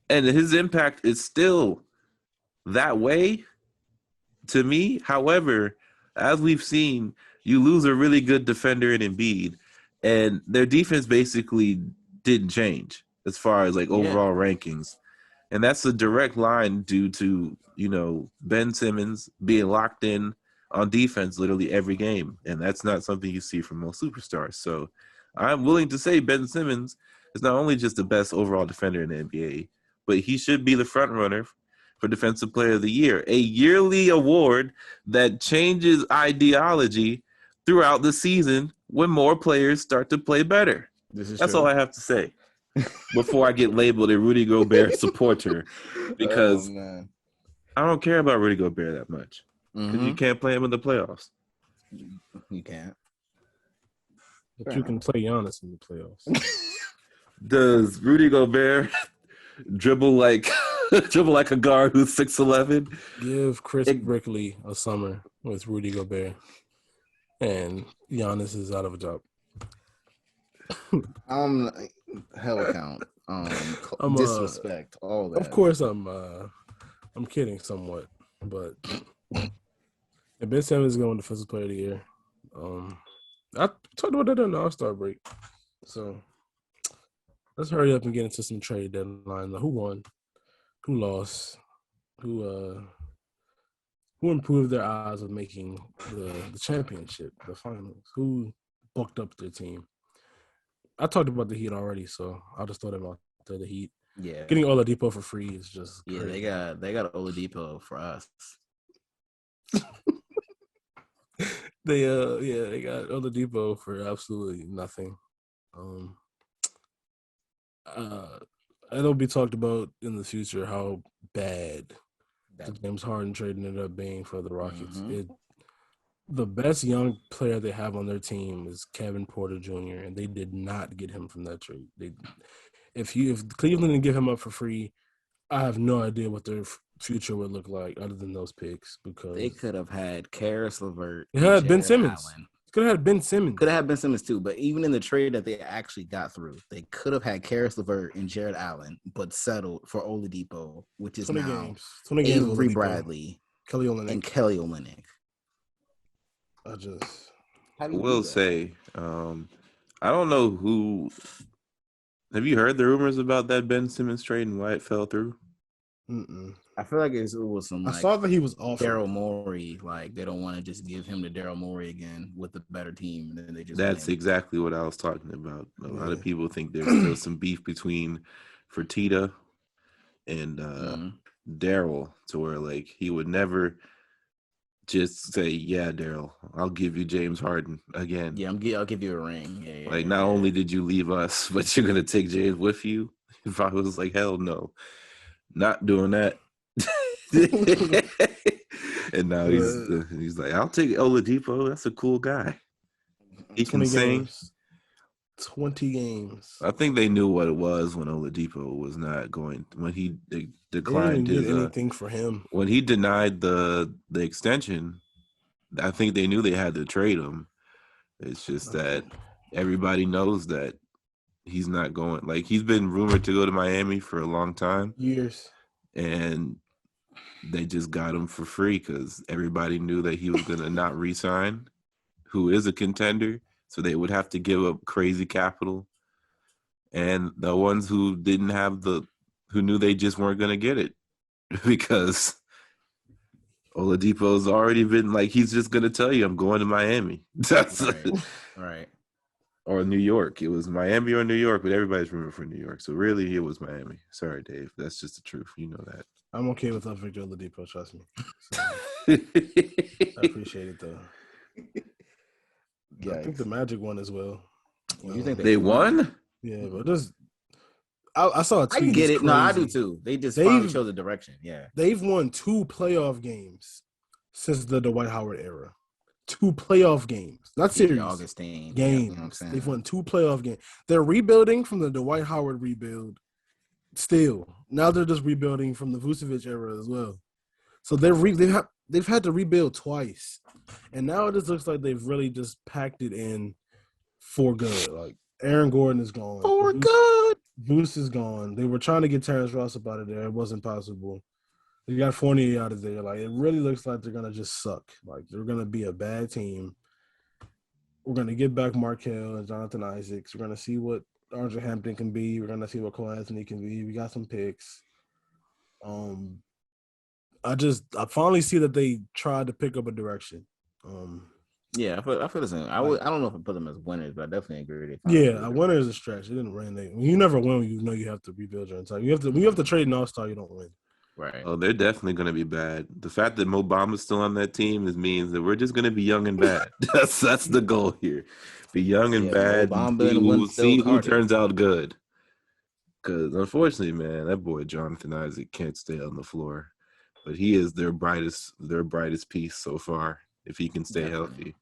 And his impact is still that way to me. However, as we've seen, you lose a really good defender in Embiid, and their defense basically didn't change as far as like overall rankings. And that's a direct line due to, Ben Simmons being locked in on defense literally every game. And that's not something you see from most superstars. So I'm willing to say Ben Simmons is not only just the best overall defender in the NBA, but he should be the front runner for Defensive Player of the Year, a yearly award that changes ideology throughout the season when more players start to play better. That's all I have to say before I get labeled a Rudy Gobert supporter, because I don't care about Rudy Gobert that much because you can't play him in the playoffs. You can't. But you can play Giannis in the playoffs. Does Rudy Gobert dribble like a guard who's 6'11"? Give Chris Brickley a summer with Rudy Gobert, and Giannis is out of a job. Hell count. Disrespect. All that. Of course, I'm kidding somewhat, but Ben Simmons is going to Defensive Player of the Year. I talked about that in the All-Star break, so let's hurry up and get into some trade deadline. Who won? Who lost? Who improved their odds of making the championship, the finals? Who bulked up their team? I talked about the Heat already, so I'll just throw them out there. The Heat. Yeah. Getting Oladipo for free is just crazy. they got Oladipo for us. They got Oladipo for absolutely nothing. It'll be talked about in the future how bad the James Harden trade ended up being for the Rockets. The best young player they have on their team is Kevin Porter Jr., and they did not get him from that trade. If Cleveland didn't give him up for free, I have no idea what their future would look like other than those picks, because they could have had Karis LeVert. They had Ben Simmons. Could have had Ben Simmons. Could have had Ben Simmons too, but even in the trade that they actually got through, they could have had Karis LeVert and Jared Allen, but settled for Oladipo, which is 20 now games. 20 games Avery Bradley, Kelly Olynyk, and Kelly Olynyk. I will say, I don't know who. Have you heard the rumors about that Ben Simmons trade and why it fell through? I feel like it was some. I saw that he was offered Daryl Morey. Like they don't want to just give him to Daryl Morey again with a better team, and then they just. That's exactly what I was talking about. A lot of people think there's still some beef between Fertitta and Daryl, to where like he would never just say, "Yeah, Daryl, I'll give you James Harden again." Yeah, I'll give you a ring. Yeah, not only did you leave us, but you're gonna take James with you. If I was like, hell no. not doing that. And now he's like, I'll take Oladipo. That's a cool guy. He can sing. 20 games. I think they knew what it was when Oladipo was not going. When he declined they didn't his get anything for him. When he denied the extension, I think they knew they had to trade him. It's just that everybody knows that he's not going. Like, he's been rumored to go to Miami for a long time. Years. And they just got him for free because everybody knew that he was going to not re-sign, who is a contender. So they would have to give up crazy capital. And the ones who didn't have who knew they just weren't going to get it because Oladipo's already been like, he's just going to tell you, I'm going to Miami. That's right. Or New York. It was Miami or New York, but everybody's rooting for New York. So really, it was Miami. Sorry, Dave. That's just the truth. You know that. I'm okay with Victor Oladipo. Trust me. So, I appreciate it though. Yeah, I think the Magic won as well. You think they won? Yeah, but just I saw a tweet. I get it. No, I do too. They just finally chose the direction. Yeah, they've won 2 playoff games since the Dwight Howard era. 2 playoff games, not series. Augustine games. You know what I'm saying? They've won 2 playoff games. They're rebuilding from the Dwight Howard rebuild. Still, now they're just rebuilding from the Vucevic era as well. So they've had to rebuild twice, and now it just looks like they've really just packed it in for good. Like, Aaron Gordon is gone. For good. Boost is gone. They were trying to get Terrence Ross up out of there. It wasn't possible. They got Fournier out of there. Like, it really looks like they're gonna just suck. Like, they're gonna be a bad team. We're gonna get back Markelle and Jonathan Isaacs. We're gonna see what Arthur Hampton can be. We're gonna see what Cole Anthony can be. We got some picks. I finally see that they tried to pick up a direction. Yeah, I feel the same. I don't know if I put them as winners, but I definitely agree with it. Yeah, a winner is a stretch. They didn't win. You never win when you know you have to rebuild your entire. When you have to trade an all-star, you don't win. Right. Oh, they're definitely going to be bad. The fact that Mo Bamba's still on that team means that we're just going to be young and bad. That's the goal here. Be young and bad. We'll see who turns out good. Because unfortunately, man, that boy Jonathan Isaac can't stay on the floor. But he is their brightest piece so far. If he can stay healthy,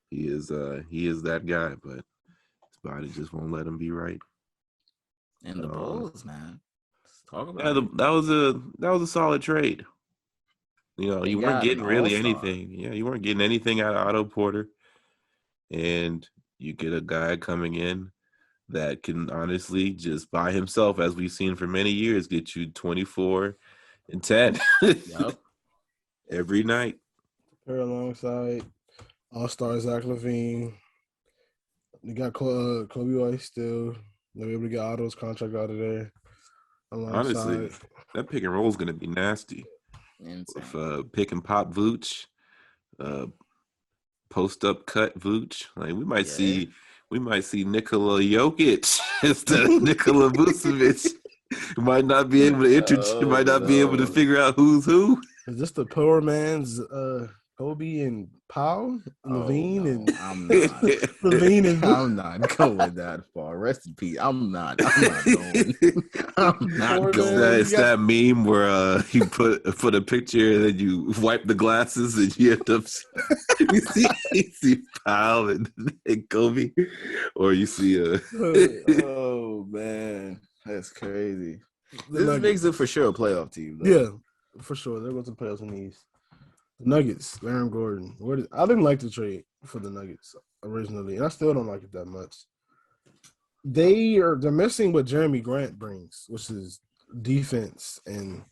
he is that guy. But his body just won't let him be right. And the Bulls, man. Talk about that was a solid trade. You know, you weren't getting really anything. Yeah, you weren't getting anything out of Otto Porter, and you get a guy coming in that can honestly just by himself, as we've seen for many years, get you 24 and 10 every night. They're alongside All-Star Zach LaVine. They got Kobe White still. They're able to get Otto's contract out of there. Honestly, that pick and roll is going to be nasty. With pick and pop Vooch, post up cut Vooch. Like we might see Nikola Jokic instead of Nikola Vucevic. Might not be able to might not be able to figure out who's who. Is this the poor man's Kobe and Powell, Levine, and I'm not. Levine and I'm not going that far. Rest in peace. I'm not going. I'm not going. It's that meme where you put a picture and then you wipe the glasses and you end up you see Powell and Kobe, or you see oh man, that's crazy. This makes it for sure a playoff team, though. Yeah, for sure. They're going to the playoffs in the East. The Nuggets, Aaron Gordon. I didn't like the trade for the Nuggets originally, and I still don't like it that much. They're missing what Jeremy Grant brings, which is defense and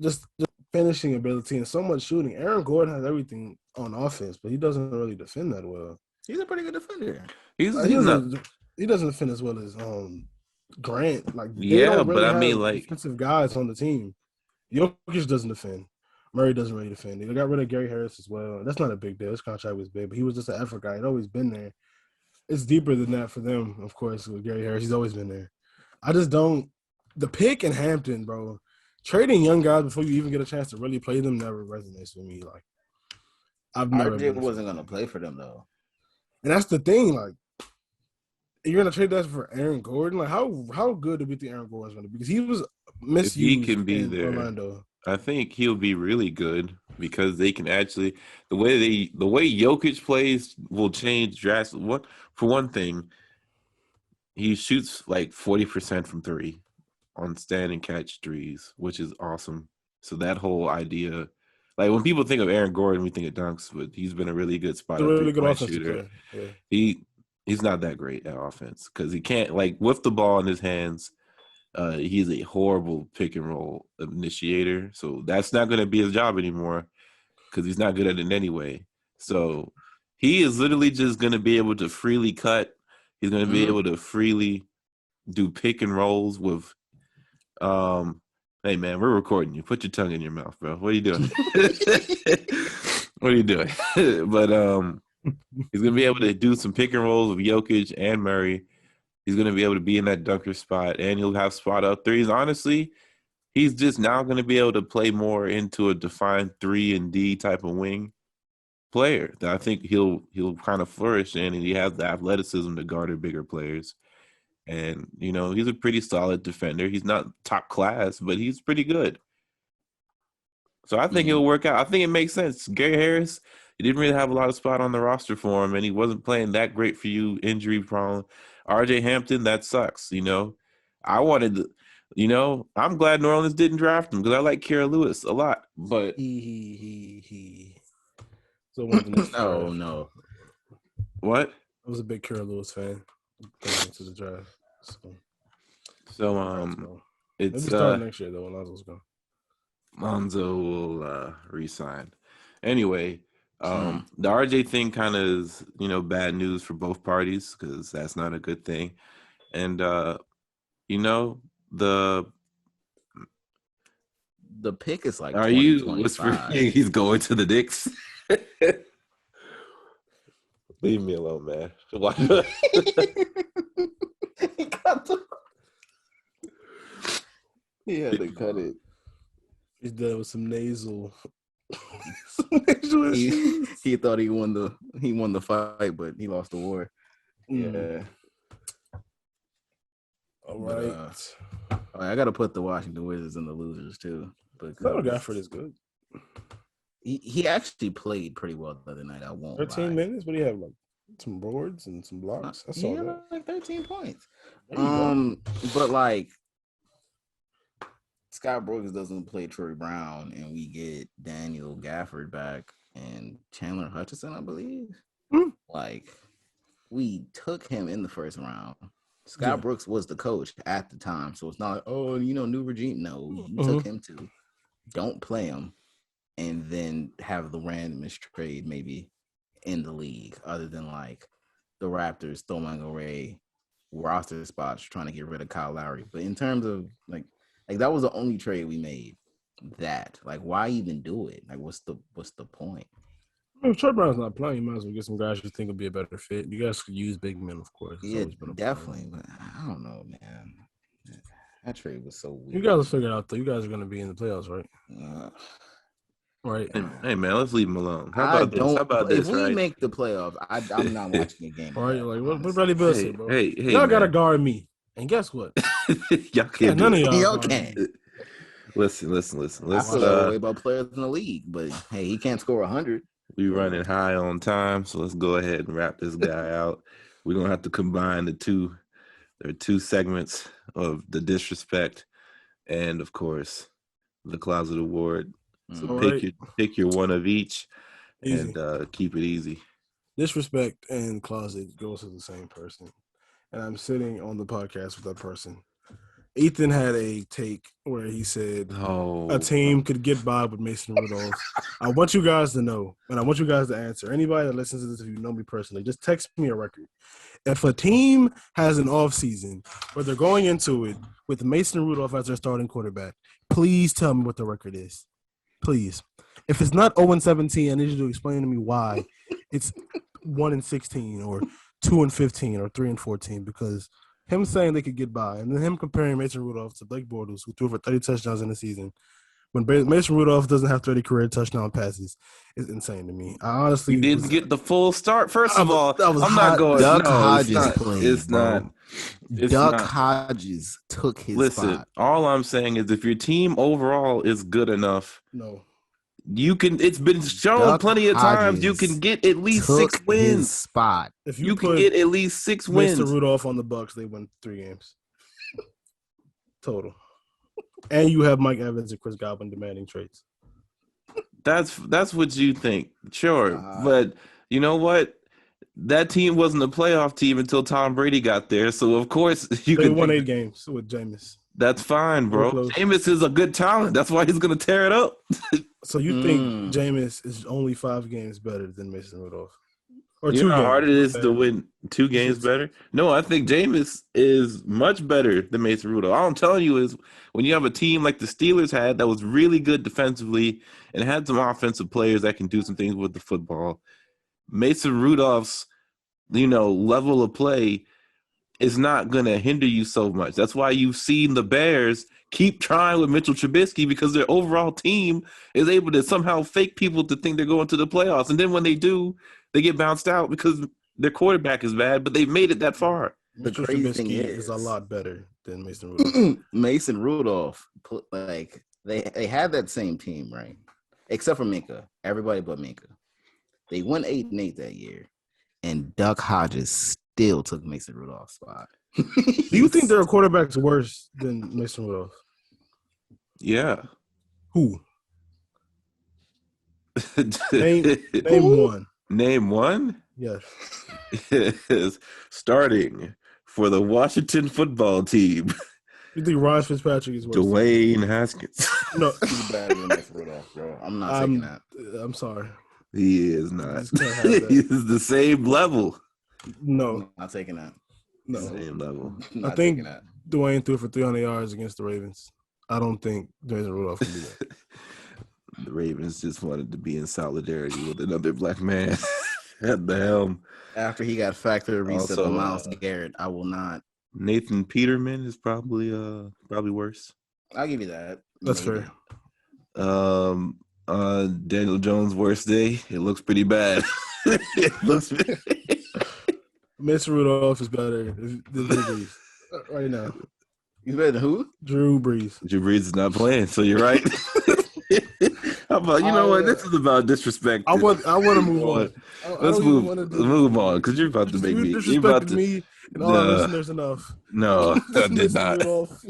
just finishing ability and so much shooting. Aaron Gordon has everything on offense, but he doesn't really defend that well. He's a pretty good defender. He doesn't defend as well as Grant. Like, but I mean, like, defensive guys on the team. Jokic doesn't defend. Murray doesn't really defend. They got rid of Gary Harris as well. That's not a big deal. His contract was big, but he was just an effort guy. He'd always been there. It's deeper than that for them, of course, with Gary Harris. He's always been there. I just don't – the pick in Hampton, bro, trading young guys before you even get a chance to really play them never resonates with me. Like, I've never – RJ wasn't going to play for them, though. And that's the thing. Like, You're gonna trade that for Aaron Gordon? Like how good do we think Aaron Gordon's gonna be? Because he was If he misused can be in there, Orlando. I think he'll be really good because they can actually the way Jokic plays will change drastically. For one thing, he shoots like 40% from three on stand and catch threes, which is awesome. So that whole idea, like when people think of Aaron Gordon, we think of dunks, but he's been a really good spot He's a up really good 3-point offensive shooter. player. Yeah. He's not that great at offense because he can't like with the ball in his hands. He's a horrible pick and roll initiator, so that's not going to be his job anymore because he's not good at it anyway. So he is literally just going to be able to freely cut. He's going to be able to freely do pick and rolls with. Hey man, we're recording you. Put your tongue in your mouth, bro. What are you doing? What are you doing? But he's going to be able to do some pick and rolls with Jokic and Murray. He's going to be able to be in that dunker spot, and he'll have spot up threes. Honestly, he's just now going to be able to play more into a defined 3 and D type of wing player that I think he'll kind of flourish in, and he has the athleticism to guard bigger players. And, you know, he's a pretty solid defender. He's not top class, but he's pretty good. So I think it'll work out. I think it makes sense. Gary Harris, he didn't really have a lot of spot on the roster for him, and he wasn't playing that great for you, injury prone. RJ Hampton, that sucks, you know. I wanted to, you know, I'm glad New Orleans didn't draft him because I like Kira Lewis a lot. But He. So no. What? I was a big Kira Lewis fan going into the draft. So it's maybe start next year though when Lonzo's gone. Lonzo will resign. Anyway, the RJ thing kind of is, you know, bad news for both parties because that's not a good thing. And, you know, the pick is like are you whispering he's going to the Knicks? Leave me alone, man. He had to cut it. He's done with some nasal. He thought he won the fight, but he lost the war. Yeah. All right. I got to put the Washington Wizards in the losers too. But Gafford is good. He actually played pretty well the other night. I won't 13 minutes? What do you have? Like some boards and some blocks? That's all that. Like 13 points. But like Scott Brooks doesn't play Troy Brown, and we get Daniel Gafford back and Chandler Hutchison, I believe. Like we took him in the first round. Scott Brooks was the coach at the time, so it's not like, oh, you know, new regime. No, you took him to. Don't play him, and then have the randomest trade maybe in the league, other than like the Raptors throwing away roster spots trying to get rid of Kyle Lowry. But in terms of like that was the only trade we made. That like, why even do it? Like, what's the point? If Troy Brown's not playing, you might as well get some guys you think will be a better fit. You guys could use big men, of course. Yeah, definitely. But I don't know, man. That trade was so weird. You guys will figure it out, though. You guys are going to be in the playoffs, right? Right. Hey, man, let's leave him alone. How about this? If we make the playoffs, I'm not watching a game. All right, like what Bradley Bill said, bro. Hey, y'all got to guard me. And guess what? Y'all can't. None of y'all can't. Listen. I feel that way about players in the league, but hey, he can't score 100. We running high on time, so let's go ahead and wrap this guy out. We don't have to combine the two. There are two segments of the disrespect, and of course, the Closet Award. So pick your one of each, and keep it easy. Disrespect and closet goes to the same person, and I'm sitting on the podcast with that person. Ethan had a take where he said a team could get by with Mason Rudolph. I want you guys to know, and I want you guys to answer. Anybody that listens to this, if you know me personally, just text me a record. If a team has an offseason where they're going into it with Mason Rudolph as their starting quarterback, please tell me what the record is. Please. If it's not 0-17, I need you to explain to me why it's 1-16 or 2-15 or 3-14, because him saying they could get by and then him comparing Mason Rudolph to Blake Bortles, who threw for 30 touchdowns in the season, When Mason Rudolph doesn't have 30 career touchdown passes, it's insane to me. I honestly He didn't get the full start. First of all, that was I'm hot. not going. Duck No, Hodges it's not. played, It's bro. not. It's Duck not. Hodges took his Listen, spot. all I'm saying is if your team overall is good enough, No. you can. It's been shown Duck plenty of times you Hodges can get at least took 6 his wins. spot. If You can put get at least 6 wins. Mr. Rudolph on the Bucks, they win 3 games total. And you have Mike Evans and Chris Godwin demanding trades. That's what you think, sure. But you know what? That team wasn't a playoff team until Tom Brady got there. So of course They won 8 games with Jameis. That's fine, bro. Close. Jameis is a good talent. That's why he's gonna tear it up. So you think Jameis is only 5 games better than Mason Rudolph? Or You 2 know how games hard it is better? to win 2 games better? No, I think Jameis is much better than Mason Rudolph. All I'm telling you is when you have a team like the Steelers had that was really good defensively and had some offensive players that can do some things with the football, Mason Rudolph's, level of play is not going to hinder you so much. That's why you've seen the Bears keep trying with Mitchell Trubisky because their overall team is able to somehow fake people to think they're going to the playoffs. And then when they do, they get bounced out because their quarterback is bad, but they've made it that far. The Mitchell crazy Trubisky thing is a lot better than Mason Rudolph. Mason Rudolph, they had that same team, right? Except for Minka. Everybody but Minka. They won 8-8 that year, and Duck Hodges still took Mason Rudolph's spot. Do you think there are quarterbacks worse than Mason Rudolph? Yeah. Who? Name one. Name one? Yes. Is starting for the Washington football team. You think Ryan Fitzpatrick is worse? Dwayne Haskins. No. He's better than Mason Rudolph, bro. I'm not taking that. I'm sorry. He is not. Just can't have that. He's the same level. No. I'm not taking that. No. Same level. I think Dwayne threw for 300 yards against the Ravens. I don't think Mason Rudolph can do that. The Ravens just wanted to be in solidarity with another black man at the helm. After he got factory reset Also, on Myles Garrett, I will not. Nathan Peterman is probably worse. I'll give you that. That's Maybe. fair. Daniel Jones' worst day. It looks pretty bad. It looks. Mason Rudolph is better than Drew Brees right now. You better than who? Drew Brees. Drew Brees is not playing, so you're right. How about what? This is about disrespect. I want to move on. Let's move on because you're about to make me. You're about to me and all our listeners enough. No, I did not. Rudolph.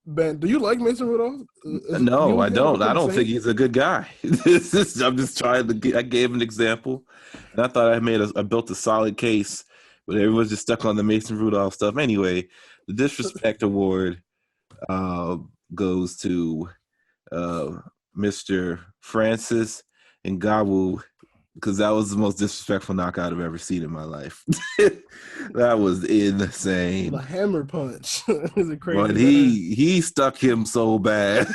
Ben, do you like Mason Rudolph? No, I don't. I don't think he's a good guy. I'm just trying to. I gave an example, and I thought I built a solid case, but everyone's just stuck on the Mason Rudolph stuff. Anyway, the disrespect award goes to Mr. Francis Ngannou, because that was the most disrespectful knockout I've ever seen in my life. That was insane. The hammer punch is a crazy. But he stuck him so bad.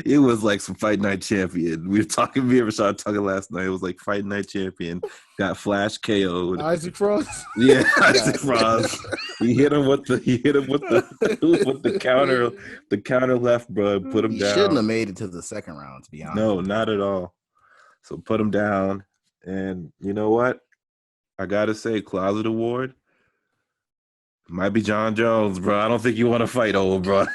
It was like some Fight Night Champion. We ever started talking last night. It was like Fight Night Champion got flash KO'd. Isaac Frost. Yeah, Isaac Frost. He hit him with the counter left, bro. Put him down. He shouldn't have made it to the second round, to be honest. No, not at all. So put him down. And you know what? I gotta say, Closet Award might be John Jones, bro. I don't think you want to fight old, bro.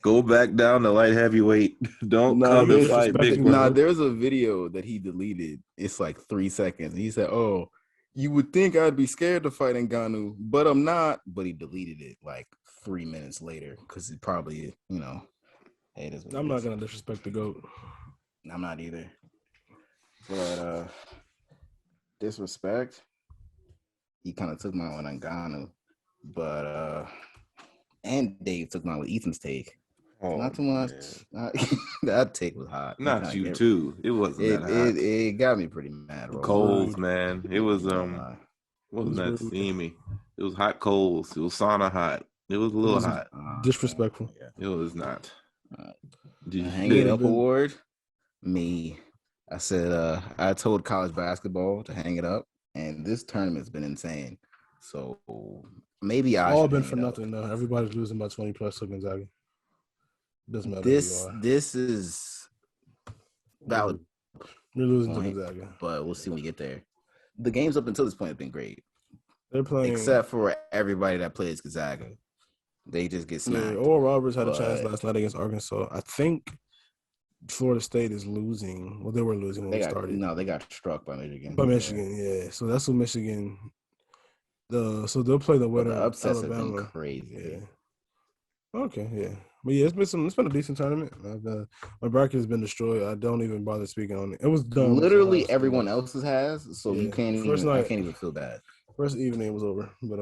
Go back down to light heavyweight. Don't come and fight big, bro. There's a video that he deleted. It's like 3 seconds. He said, "Oh, you would think I'd be scared to fight Ngannou, but I'm not." But he deleted it like 3 minutes later because it probably, hey, it is what I'm it not is. gonna disrespect the GOAT. I'm not either. But disrespect, he kind of took mine with Ngannou, but and Dave took mine with Ethan's take. Oh, not too much. That take was hot. Not you too. It wasn't that hot. It got me pretty mad. Coals, man. It was wasn't that steamy. It was hot coals. It was sauna hot. It was a little hot. Disrespectful. It was not. Hang it up award. Me. I said I told college basketball to hang it up, and this tournament's been insane. So maybe I all been for nothing though. Everybody's losing by 20 plus to Gonzaga. Doesn't matter who you are. This is valid. You're losing to point, Gonzaga, but we'll see when we get there. The games up until this point have been great, they're playing except for everybody that plays Gonzaga. They just get smacked. Oral Roberts had a chance last night against Arkansas. I think Florida State is losing. Well, they were losing when we started. No, they got struck by Michigan. Yeah. So that's what Michigan. So they'll play the winner. The upsets Alabama. have been crazy. Yeah. Okay. Yeah. But yeah, it's been a decent tournament. My bracket has been destroyed. I don't even bother speaking on it. It was done. Literally everyone else's has, so you can't even. Night, I can't even feel bad. First evening was over, but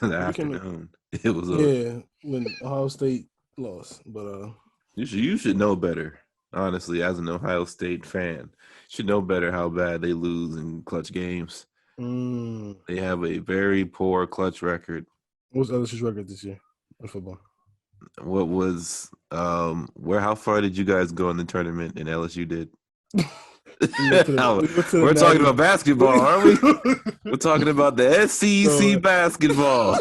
the afternoon it was over. Yeah, when Ohio State lost, but you should know better. Honestly, as an Ohio State fan, you should know better how bad they lose in clutch games. They have a very poor clutch record. What's LSU's record this year in football? What was how far did you guys go in the tournament and LSU did? We're talking about basketball, aren't we? We're talking about the SEC basketball.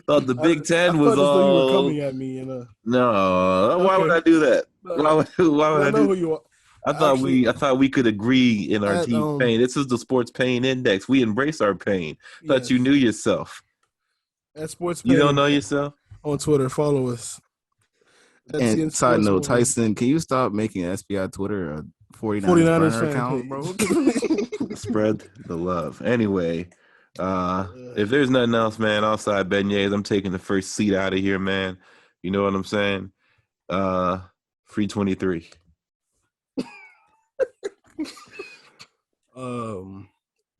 Thought the Big Ten was all. You were coming at me, No, why would I do that? Why would I do? Who you are. I thought we could agree in our team pain. This is the sports pain index. We embrace our pain. Thought you knew yourself. At sports pain, you don't know yourself? On Twitter, follow us. And side note, Tyson, can you stop making SPI Twitter a 49ers account, bro? Spread the love. Anyway, if there's nothing else, man, outside beignets, I'm taking the first seat out of here, man. You know what I'm saying? Free 23.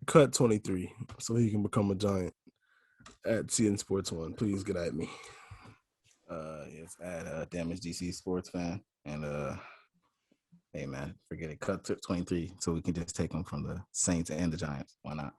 Cut 23 so he can become a giant at CN Sports 1. Please get at me. Yes, at Damage DC Sports Fan. And hey man, forget it. Cut 23 so we can just take them from the Saints and the Giants. Why not?